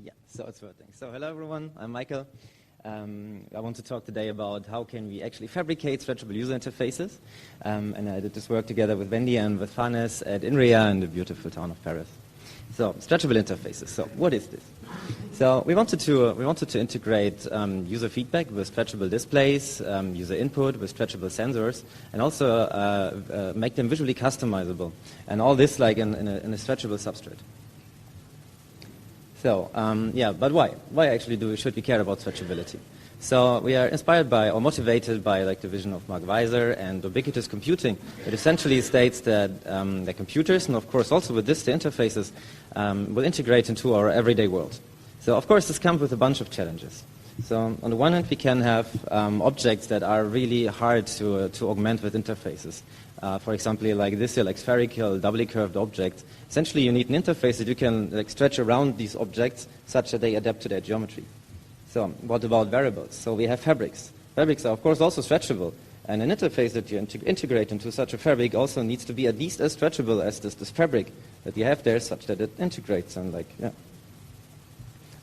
Yeah, so it's working. So hello everyone, I'm Michael. I want to talk today about how can we actually fabricate stretchable user interfaces. And I did this work together with Wendy and with Theophanis at INRIA in the beautiful town of Paris. So stretchable interfaces. So what is this? So we wanted to integrate user feedback with stretchable displays, user input with stretchable sensors, and also make them visually customizable. And all this like in a stretchable substrate. So, yeah, but why? Why actually should we care about stretchability? So we are inspired by or motivated by like the vision of Mark Weiser and ubiquitous computing. It essentially states that the computers, and of course also with this the interfaces, will integrate into our everyday world. So of course this comes with a bunch of challenges. So on the one hand we can have objects that are really hard to augment with interfaces. For example, like this here, like spherical, doubly curved objects. Essentially, you need an interface that you can like stretch around these objects such that they adapt to their geometry. So what about variables? So we have fabrics. Fabrics are, of course, also stretchable. And an interface that you integrate into such a fabric also needs to be at least as stretchable as this fabric that you have there such that it integrates and like, yeah.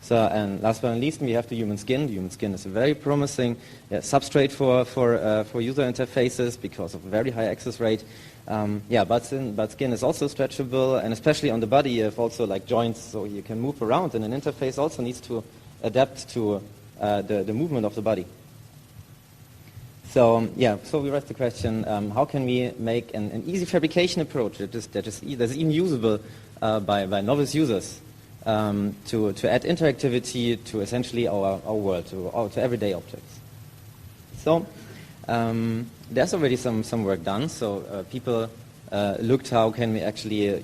So, and last but not least, we have the human skin. The human skin is a very promising substrate for user interfaces because of a very high access rate. But skin is also stretchable, and especially on the body, you have also like joints, so you can move around, and an interface also needs to adapt to the movement of the body. So, so we raise the question, how can we make an easy fabrication approach that's even usable by novice users? To add interactivity to essentially our world, to everyday objects. So there's already some work done. So people looked how can we actually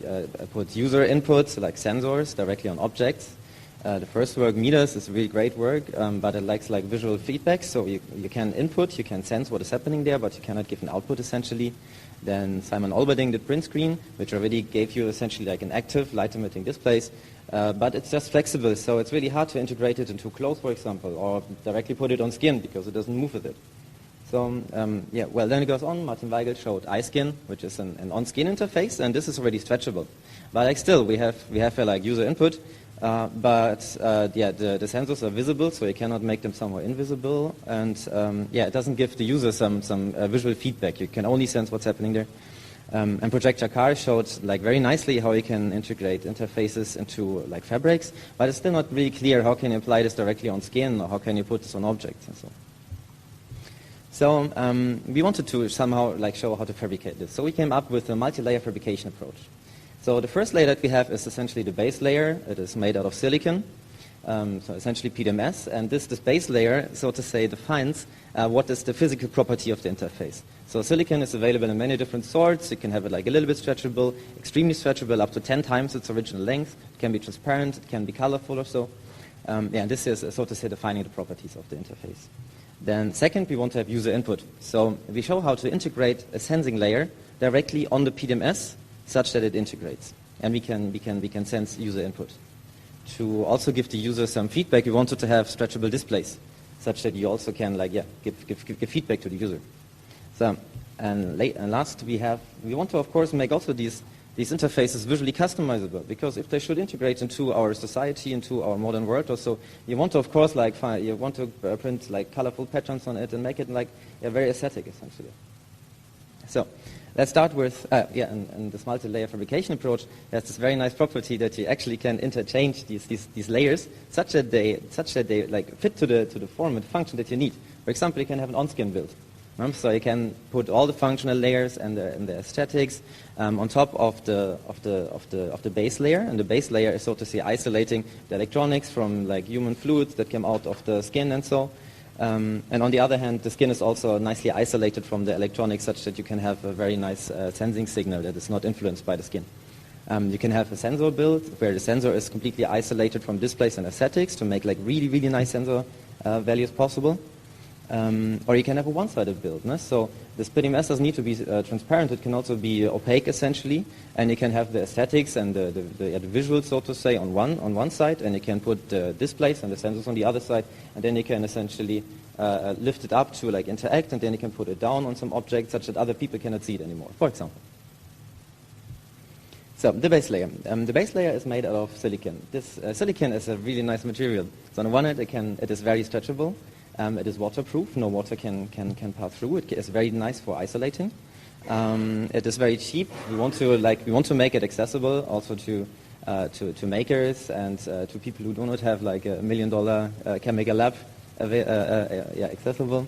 put user inputs like sensors directly on objects. The first work, meters, is really great work, but it likes like visual feedback. So you can input, you can sense what is happening there, but you cannot give an output essentially. Then Simon Olberding did print screen, which already gave you essentially like an active light emitting displays. But it's just flexible, so it's really hard to integrate it into clothes, for example, or directly put it on skin because it doesn't move with it. So, well, then it goes on. Martin Weigel showed iSkin, which is an on-skin interface, and this is already stretchable. But like still, we have like user input, but the sensors are visible, so you cannot make them somehow invisible, and it doesn't give the user some visual feedback. You can only sense what's happening there. And Project Jacquard showed like very nicely how you can integrate interfaces into like fabrics, but it's still not really clear how can you apply this directly on skin or how can you put this on objects and so on. So we wanted to somehow like show how to fabricate this. So we came up with a multi-layer fabrication approach. So the first layer that we have is essentially the base layer. It is made out of silicon. So essentially PDMS, and this base layer, so to say, defines what is the physical property of the interface. So silicon is available in many different sorts. You can have it like a little bit stretchable, extremely stretchable, up to 10 times its original length. It can be transparent, it can be colorful or so. This is, so to say, defining the properties of the interface. Then second, we want to have user input. So we show how to integrate a sensing layer directly on the PDMS such that it integrates. And we can sense user input. To also give the user some feedback, we wanted to have stretchable displays, such that you also can give feedback to the user. So, and last we want to of course make also these interfaces visually customizable, because if they should integrate into our society, into our modern world or so, you want to of course you want to print like colorful patterns on it and make it like very aesthetic essentially. So let's start with, and this multi-layer fabrication approach has this very nice property that you actually can interchange these layers such that they like fit to the form and function that you need. For example, you can have an on-skin build. So you can put all the functional layers and the aesthetics on top of the base layer, and the base layer is, so to say, isolating the electronics from like human fluids that come out of the skin and so. And on the other hand, the skin is also nicely isolated from the electronics such that you can have a very nice sensing signal that is not influenced by the skin. You can have a sensor build where the sensor is completely isolated from displays and aesthetics to make like really, really nice sensor values possible. Or you can have a one-sided build. No? So this PDMS doesn't need to be transparent. It can also be opaque essentially, and you can have the aesthetics and the visuals, so to say, on one side, and you can put the displays and the sensors on the other side, and then you can essentially lift it up to like interact, and then you can put it down on some object such that other people cannot see it anymore, for example. So the base layer. The base layer is made out of silicon. This silicon is a really nice material. So on the one hand, it is very stretchable. It is waterproof. No water can pass through. It is very nice for isolating. It is very cheap. We want to make it accessible also to makers and to people who do not have like $1 million chemical lab accessible.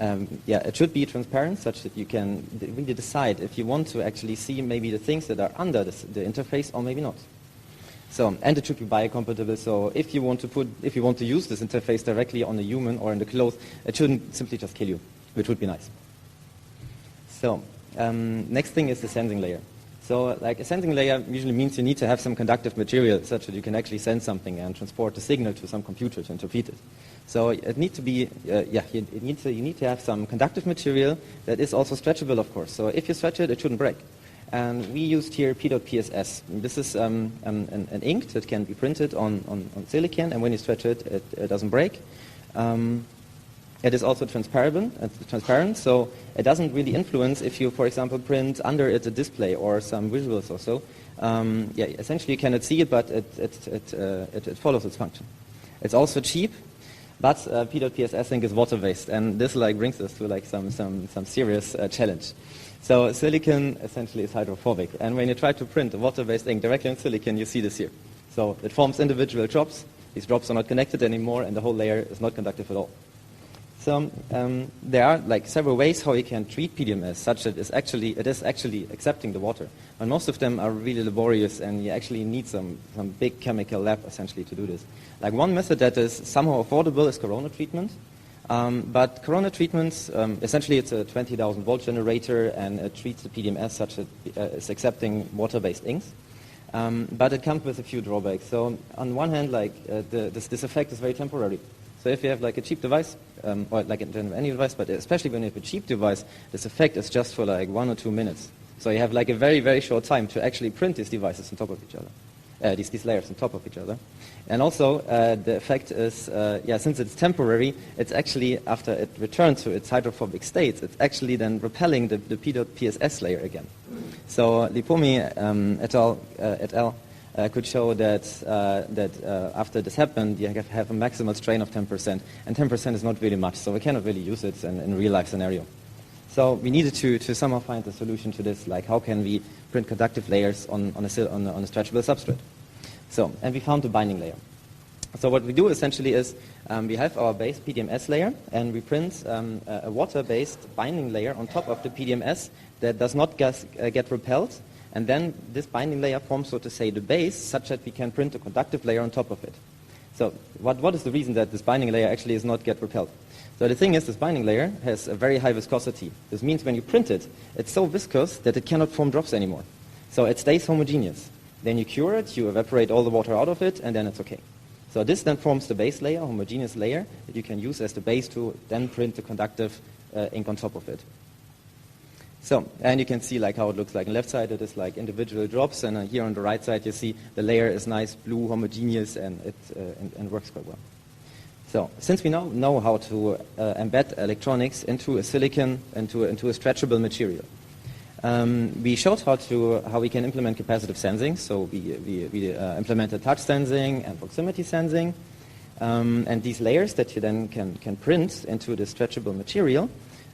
It should be transparent such that you can really decide if you want to actually see maybe the things that are under the interface or maybe not. So, and it should be biocompatible. So if you want to use this interface directly on a human or in the clothes, it shouldn't simply just kill you, which would be nice. So next thing is the sensing layer. So like a sensing layer usually means you need to have some conductive material such that you can actually send something and transport the signal to some computer to interpret it. So it needs to be, you need to have some conductive material that is also stretchable, of course. So if you stretch it, it shouldn't break. And we used here P.PSS. This is an ink that can be printed on silicon, and when you stretch it, it doesn't break. It is also transparent, so it doesn't really influence if you, for example, print under it a display or some visuals or so. Essentially you cannot see it, but it follows its function. It's also cheap, but P.PSS ink is water-based, and this brings us to some serious challenge. So silicon essentially is hydrophobic, and when you try to print a water-based ink directly on silicon, you see this here. So it forms individual drops. These drops are not connected anymore, and the whole layer is not conductive at all. So there are several ways how you can treat PDMS such that it is actually accepting the water. And most of them are really laborious, and you actually need some big chemical lab essentially to do this. Like one method that is somehow affordable is corona treatment. But corona treatments, essentially it's a 20,000 volt generator, and it treats the PDMS such that it's accepting water-based inks. But it comes with a few drawbacks. So on one hand, this effect is very temporary. So if you have a cheap device, or in general any device, but especially when you have a cheap device, this effect is just for 1 or 2 minutes. So you have a very, very short time to actually print these devices on top of each other, these layers on top of each other. And also the effect is, since it's temporary, it's actually, after it returns to its hydrophobic state, it's actually then repelling the P.PSS layer again. So Lipomi et al. Could show that after this happened, you have a maximal strain of 10%, and 10% is not really much, so we cannot really use it in a real-life scenario. So we needed to somehow find a solution to this, how can we print conductive layers on a stretchable substrate. So, and we found the binding layer. So what we do essentially is we have our base PDMS layer, and we print a water-based binding layer on top of the PDMS that does not get repelled. And then this binding layer forms, so to say, the base, such that we can print a conductive layer on top of it. So what is the reason that this binding layer actually does not get repelled? So the thing is, this binding layer has a very high viscosity. This means when you print it, it's so viscous that it cannot form drops anymore. So it stays homogeneous. Then you cure it, you evaporate all the water out of it, and then it's okay. So this then forms the base layer, a homogeneous layer, that you can use as the base to then print the conductive ink on top of it. So, and you can see how it looks like. On the left side, it is individual drops, and here on the right side, you see the layer is nice, blue, homogeneous, and it and works quite well. So, since we now know how to embed electronics into a silicon, into a stretchable material, we showed how we can implement capacitive sensing. So we implemented touch sensing and proximity sensing, and these layers that you then can print into the stretchable material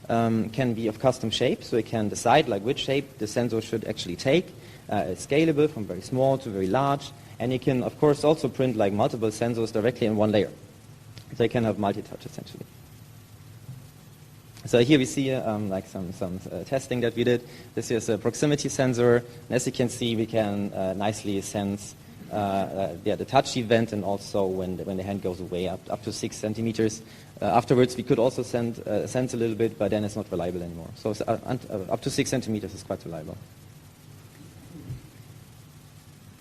can be of custom shape, so you can decide which shape the sensor should actually take. It's scalable from very small to very large, and you can of course also print multiple sensors directly in one layer. So you can have multi-touch essentially. So here we see some testing that we did. This is a proximity sensor, and as you can see, we can nicely sense the touch event, and also when the hand goes away up to 6 centimeters. Afterwards, we could also sense a little bit, but then it's not reliable anymore. So up to 6 centimeters is quite reliable.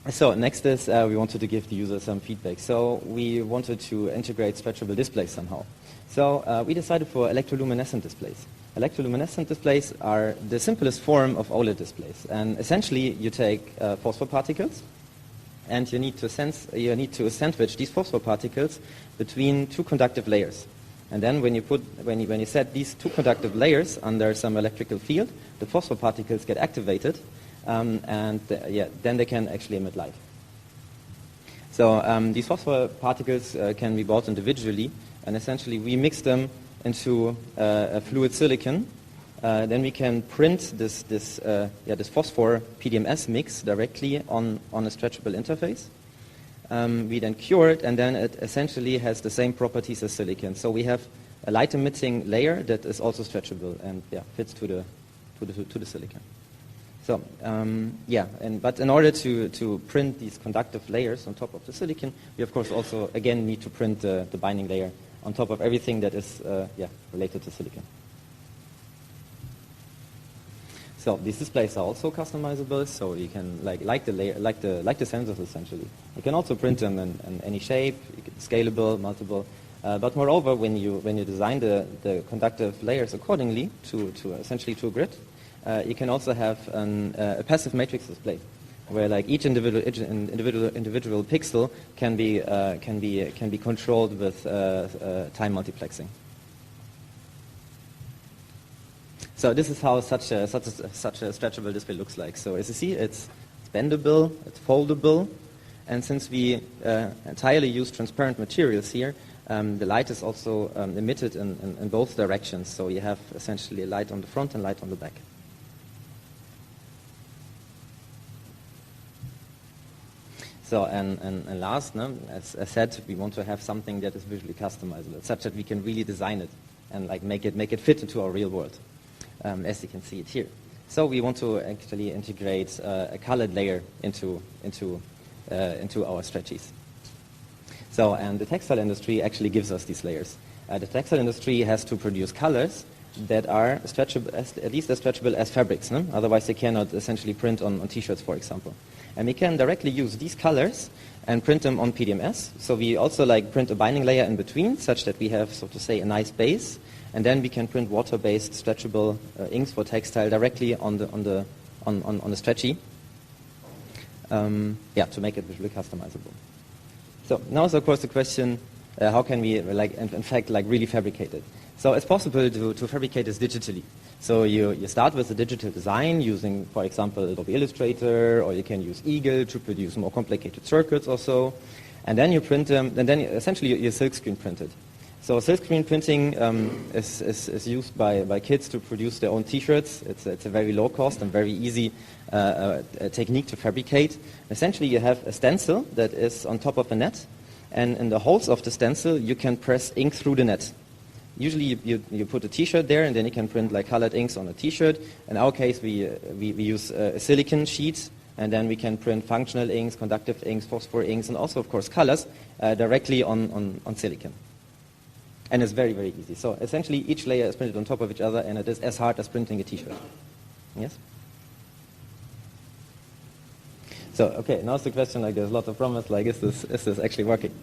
So next is we wanted to give the user some feedback. So we wanted to integrate stretchable displays somehow. So we decided for electroluminescent displays. Electroluminescent displays are the simplest form of OLED displays, and essentially you take phosphor particles, and you need to sandwich these phosphor particles between two conductive layers. And then when you set these two conductive layers under some electrical field, the phosphor particles get activated, then they can actually emit light. So these phosphor particles can be bought individually, and essentially we mix them into a fluid silicon. Then we can print this phosphor PDMS mix directly on a stretchable interface. We then cure it, and then it essentially has the same properties as silicon. So we have a light-emitting layer that is also stretchable and fits to the silicon. So but in order to print these conductive layers on top of the silicon, we of course also again need to print the binding layer on top of everything that is related to silicon. So these displays are also customizable, so you can like the sensors essentially. You can also print them in any shape, scalable, multiple. But moreover, when you design the conductive layers accordingly to essentially to a grid, you can also have a passive matrix display, where like each individual pixel can be controlled with time multiplexing. So this is how such a stretchable display looks like. So as you see, it's bendable, it's foldable, and since we entirely use transparent materials here, the light is also emitted in both directions. So you have essentially light on the front and light on the back. So and last, as I said, we want to have something that is visually customizable, such that we can really design it and like make it fit into our real world. As you can see it here. So we want to actually integrate a colored layer into our Stretchis. So and the textile industry actually gives us these layers. The textile industry has to produce colors that are stretchable, at least as stretchable as fabrics. No? Otherwise they cannot essentially print on T-shirts, for example. And we can directly use these colors and print them on PDMS. So we also print a binding layer in between, such that we have, so to say, a nice base. And then we can print water-based stretchable inks for textile directly on the Stretchi, to make it visually customizable. So now is of course the question: how can we, in fact, really fabricate it? So it's possible to fabricate this digitally. So you start with a digital design using, for example, Adobe Illustrator, or you can use Eagle to produce more complicated circuits or so, and then you print them, and then essentially you silkscreen print it. So silkscreen printing is used by kids to produce their own T-shirts. It's a very low cost and very easy technique to fabricate. Essentially, you have a stencil that is on top of a net, and in the holes of the stencil, you can press ink through the net. Usually, you put a T-shirt there, and then you can print colored inks on a T-shirt. In our case, we use a silicon sheet, and then we can print functional inks, conductive inks, phosphor inks, and also, of course, colors directly on silicon. And it's very, very easy. So essentially, each layer is printed on top of each other, and it is as hard as printing a T-shirt. Yes? So, okay, now it's the question, there's lots of promise, is this actually working?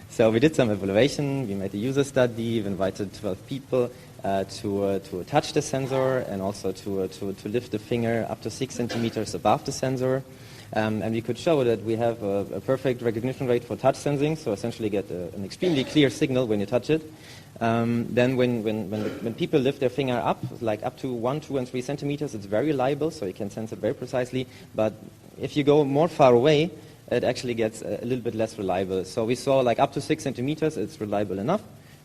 So we did some evaluation, we made a user study, we invited 12 people to touch the sensor, and also to lift the finger up to 6 centimeters above the sensor. And we could show that we have a perfect recognition rate for touch sensing, so essentially get an extremely clear signal when you touch it. Then when people lift their finger up, up to 1, 2, and 3 centimeters, it's very reliable, so you can sense it very precisely. But if you go more far away, it actually gets a little bit less reliable. So we saw up to 6 centimeters, it's reliable enough.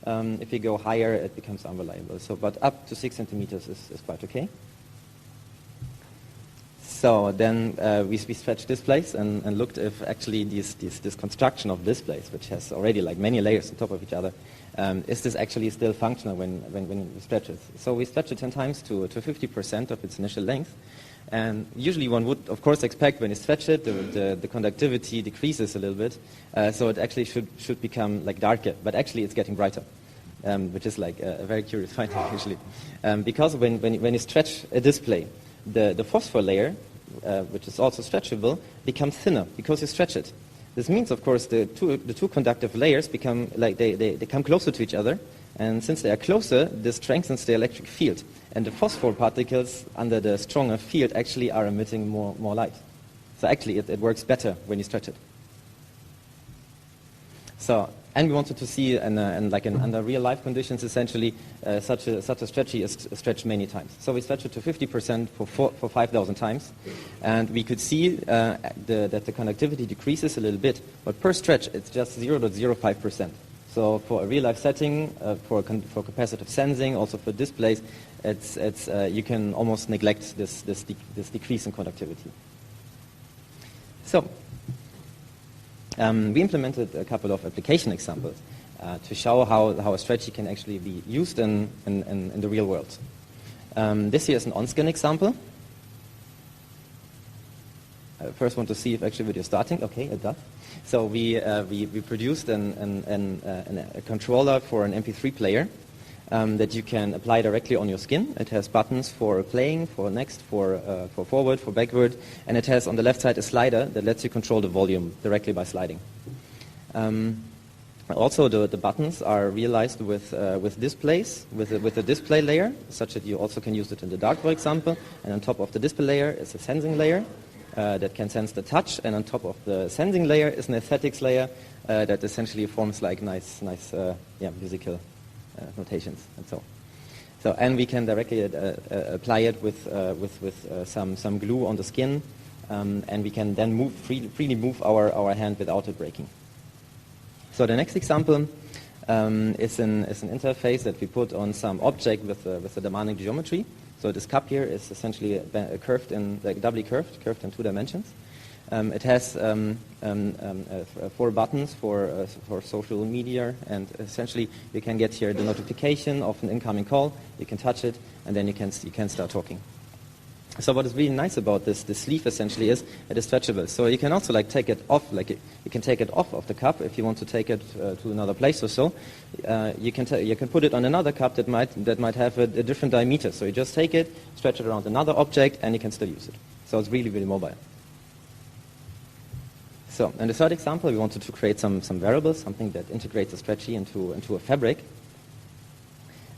If you go higher, it becomes unreliable. So, but up to 6 centimeters is quite okay. So then we stretched displays and looked if actually this construction of displays, which has already many layers on top of each other, is this actually still functional when we stretch it? So we stretched it 10 times to 50% of its initial length. And usually one would, of course, expect when you stretch it, the conductivity decreases a little bit. So it actually should become darker. But actually it's getting brighter, which is a very curious finding, actually. Because when you stretch a display, the phosphor layer, which is also stretchable, becomes thinner because you stretch it. This means, of course, the two conductive layers become they come closer to each other, and since they are closer, this strengthens the electric field. And the phosphor particles under the stronger field actually are emitting more light. So actually, it works better when you stretch it. So And we wanted to see, under real-life conditions, essentially, such a Stretchi is stretched many times. So we stretched it to 50% for 5,000 times. And we could see that the conductivity decreases a little bit. But per stretch, it's just 0.05%. So for a real-life setting, for capacitive sensing, also for displays, you can almost neglect this decrease in conductivity. So we implemented a couple of application examples to show how a Stretchi can actually be used in the real world. This here is an on-skin example. I first want to see if actually video is starting. Okay, it does. So we produced a controller for an MP3 player that you can apply directly on your skin. It has buttons for playing, for next, for forward, for backward, and it has on the left side a slider that lets you control the volume directly by sliding. Also, the buttons are realized with displays, with a display layer, such that you also can use it in the dark, for example. And on top of the display layer is a sensing layer that can sense the touch, and on top of the sensing layer is an aesthetics layer that essentially forms like nice musical notations and so. And we can directly apply it with some glue on the skin, and we can then freely move our hand without it breaking. So the next example is an interface that we put on some object with a demanding geometry. So this cup here is essentially doubly curved in 2 dimensions. It has 4 buttons for social media, and essentially you can get here the notification of an incoming call. You can touch it, and then you can start talking. So what is really nice about this sleeve essentially is it is stretchable. So you can also take it off, you can take it off of the cup if you want to take it to another place or so. You can put it on another cup that might have a different diameter. So you just take it, stretch it around another object, and you can still use it. So it's really, really mobile. So in the third example, we wanted to create some wearables, something that integrates a Stretchi into a fabric.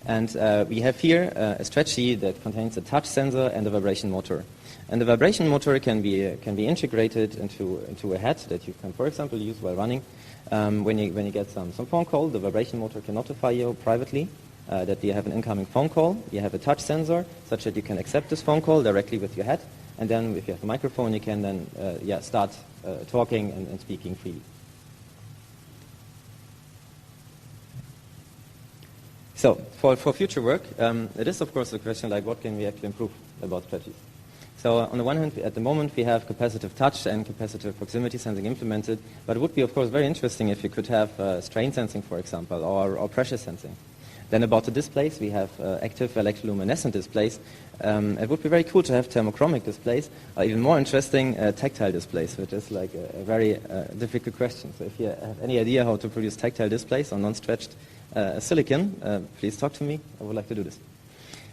And we have here a Stretchi that contains a touch sensor and a vibration motor. And the vibration motor can be integrated into a head that you can, for example, use while running. When you get some phone call, the vibration motor can notify you privately that you have an incoming phone call. You have a touch sensor such that you can accept this phone call directly with your head. And then if you have a microphone, you can then start talking and speaking freely. So for future work, it is of course the question what can we actually improve about Stretchis. So on the one hand, at the moment we have capacitive touch and capacitive proximity sensing implemented, but it would be of course very interesting if you could have strain sensing, for example, or pressure sensing. Then about the displays, we have active electroluminescent displays. It would be very cool to have thermochromic displays, or even more interesting, tactile displays, which is a very difficult question. So if you have any idea how to produce tactile displays on non-stretched silicon, please talk to me. I would like to do this.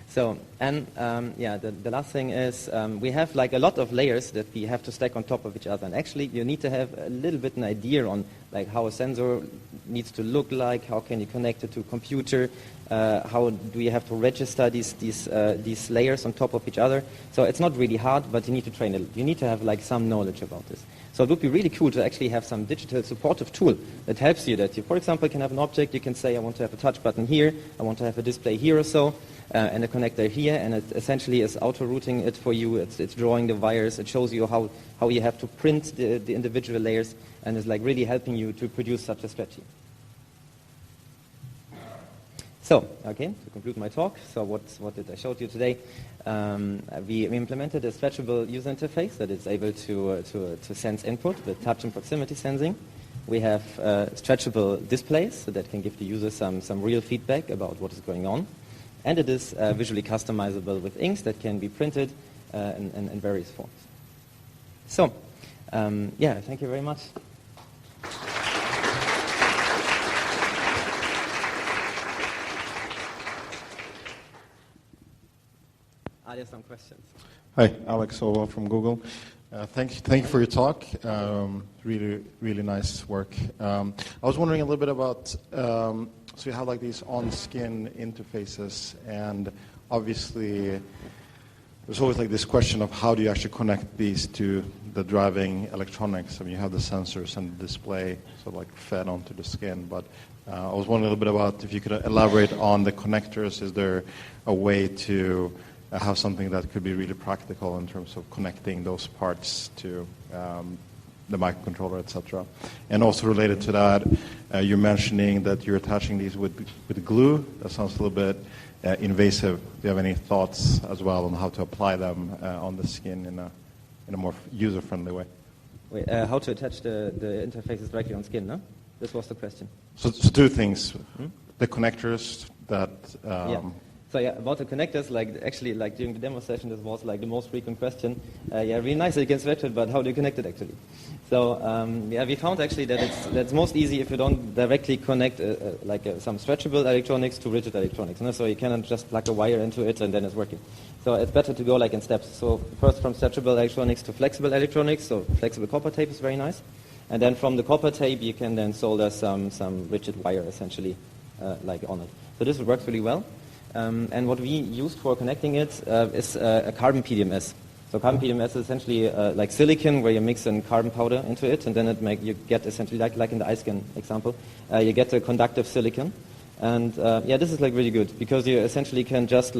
So, and the last thing is we have a lot of layers that we have to stack on top of each other. And actually, you need to have a little bit an idea on how a sensor needs to look like, how can you connect it to a computer, how do you have to register these layers on top of each other. So it's not really hard, but you need to train it. You need to have some knowledge about this. So it would be really cool to actually have some digital supportive tool that helps you, that you, for example, can have an object, you can say, I want to have a touch button here, I want to have a display here or so, and a connector here, and it essentially is auto-routing it for you, it's drawing the wires, it shows you how you have to print the individual layers, and is really helping you to produce such a Stretchi. So, okay, to conclude my talk, so what did I show you today? We implemented a stretchable user interface that is able to sense input with touch and proximity sensing. We have stretchable displays so that can give the user some real feedback about what is going on. And it is visually customizable with inks that can be printed in various forms. So, thank you very much. Are there some questions? Hi, Alex Ova from Google. Thank you for your talk. Really, really nice work. I was wondering a little bit about, so you have these on-skin interfaces, and obviously There's always like this question of how do you actually connect these to the driving electronics. I mean, you have the sensors and the display sort of like fed onto the skin, but I was wondering a little bit about if you could elaborate on the connectors. Is there a way to have something that could be really practical in terms of connecting those parts to the microcontroller, etc.? And also related to that, you're mentioning that you're attaching these with glue. That sounds a little bit invasive. Do you have any thoughts as well on how to apply them on the skin in a more user-friendly way? Wait, how to attach the interfaces directly on skin, no? This was the question. So two things. The connectors that... Yeah. So yeah, about the connectors, actually during the demo session, this was like the most frequent question. Yeah, really nice that you can stretch it, but how do you connect it actually? So yeah, we found actually that that's most easy if you don't directly connect some stretchable electronics to rigid electronics. No? So you cannot just plug a wire into it and then it's working. So it's better to go like in steps. So first from stretchable electronics to flexible electronics. So flexible copper tape is very nice. And then from the copper tape, you can then solder some rigid wire essentially on it. So this works really well. And what we used for connecting it is a carbon PDMS. So carbon PDMS is essentially like silicon, where you mix in carbon powder into it, and then you get essentially like in the iScan example, you get a conductive silicon. And yeah, this is like really good because you essentially can just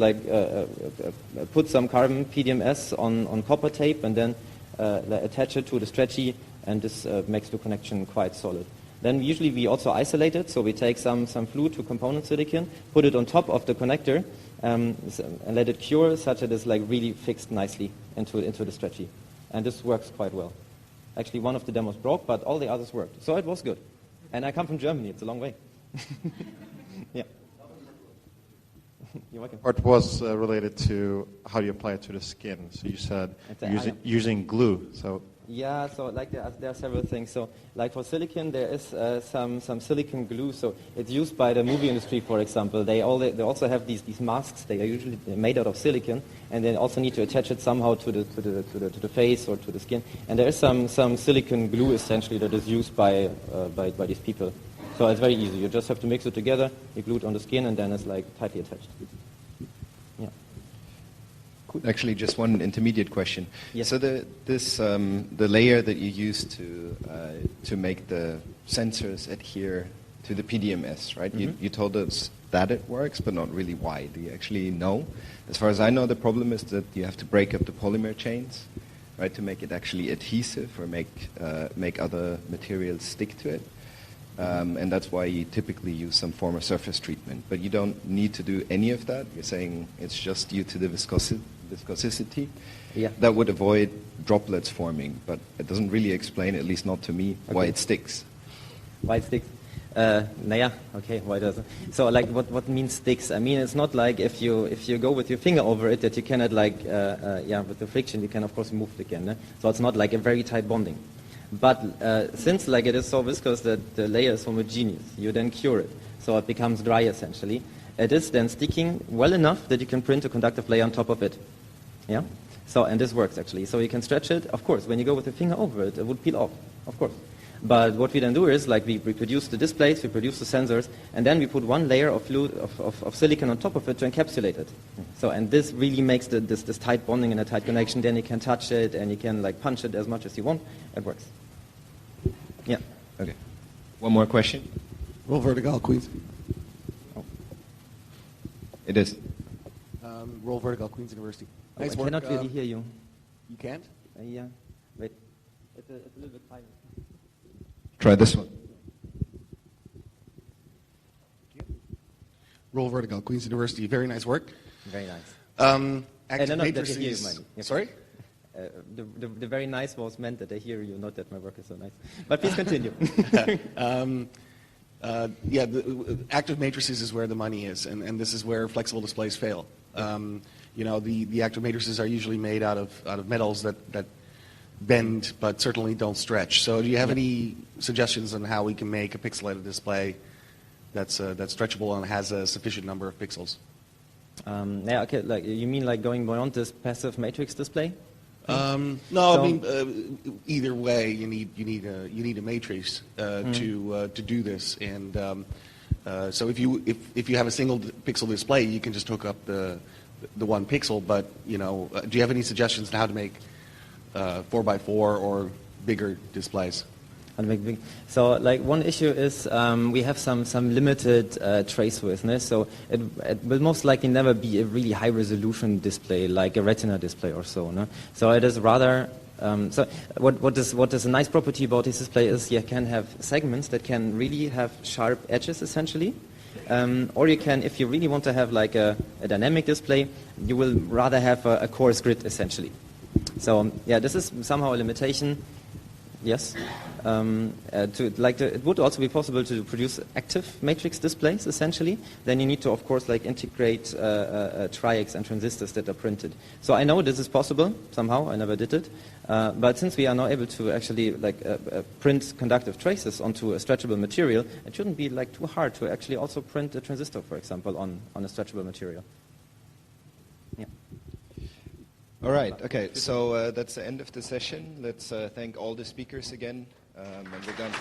put some carbon PDMS on copper tape and then attach it to the Stretchi, and this makes the connection quite solid. Then usually we also isolate it, so we take some fluid to component silicon, put it on top of the connector, and let it cure such that it's like really fixed nicely into the Stretchi. And this works quite well. Actually, one of the demos broke, but all the others worked. So it was good. And I come from Germany, it's a long way. Yeah. You're welcome. Part was related to how you apply it to the skin. So you said using glue. So yeah, so there are several things. So like for silicon, there is some silicon glue. So it's used by the movie industry, for example. They also have these masks. They are usually made out of silicon, and they also need to attach it somehow to the face or to the skin. And there is some silicon glue essentially that is used by these people. So it's very easy. You just have to mix it together, you glue it on the skin, and then it's like tightly attached. Yeah. Actually, just one intermediate question. Yes. So the layer that you use to make the sensors adhere to the PDMS, right? Mm-hmm. You told us that it works, but not really why. Do you actually know? As far as I know, the problem is that you have to break up the polymer chains, right, to make it actually adhesive or make other materials stick to it. And that's why you typically use some form of surface treatment. But you don't need to do any of that. You're saying it's just due to the viscosity. Yeah. That would avoid droplets forming, but it doesn't really explain, at least not to me, why it sticks. Why it sticks? Why does it? So like what means sticks? I mean, it's not like if you go with your finger over it that you cannot with the friction you can of course move it again. Eh? So it's not like a very tight bonding. But since like it is so viscous that the layer is homogeneous, you then cure it, so it becomes dry essentially. It is then sticking well enough that you can print a conductive layer on top of it. Yeah. So and this works actually. So you can stretch it. Of course, when you go with your finger over it, it would peel off. Of course. But what we then do is like we produce the displays, we produce the sensors, and then we put one layer of fluid of silicon on top of it to encapsulate it. So and this really makes this tight bonding and a tight connection. Then you can touch it and you can like punch it as much as you want. It works. Yeah. Okay. One more question. Roll vertical, Queens. Oh. It is. Roll vertical, Queens University. I cannot really hear you. You can't? Yeah. Wait. It's a little bit higher. Try this one. Roll vertical, Queens University. Very nice work. Very nice. Active no, matrices. Sorry? The very nice was meant that I hear you, not that my work is so nice. But please continue. The active matrices is where the money is, and this is where flexible displays fail. The active matrices are usually made out of metals that bend, but certainly don't stretch. So do you have any suggestions on how we can make a pixelated display that's stretchable and has a sufficient number of pixels? Okay. Like you mean like going beyond this passive matrix display? No, so, I mean either way, you need a matrix to do this, and so if you have a single pixel display, you can just hook up the the 1 pixel, but do you have any suggestions on how to make 4x4 or bigger displays? So, like, one issue is we have some limited trace width, so it will most likely never be a really high resolution display like a Retina display or so. No? So it is rather. So what is a nice property about this display is you can have segments that can really have sharp edges essentially, or you can, if you really want to have like a dynamic display, you will rather have a coarse grid essentially. So yeah, this is somehow a limitation. Yes. It would also be possible to produce active matrix displays, essentially. Then you need to, of course, like integrate triacs and transistors that are printed. So I know this is possible somehow. I never did it, but since we are now able to actually print conductive traces onto a stretchable material, it shouldn't be like too hard to actually also print a transistor, for example, on a stretchable material. Yeah. All right. Okay. So that's the end of the session. Let's thank all the speakers again, and we're done.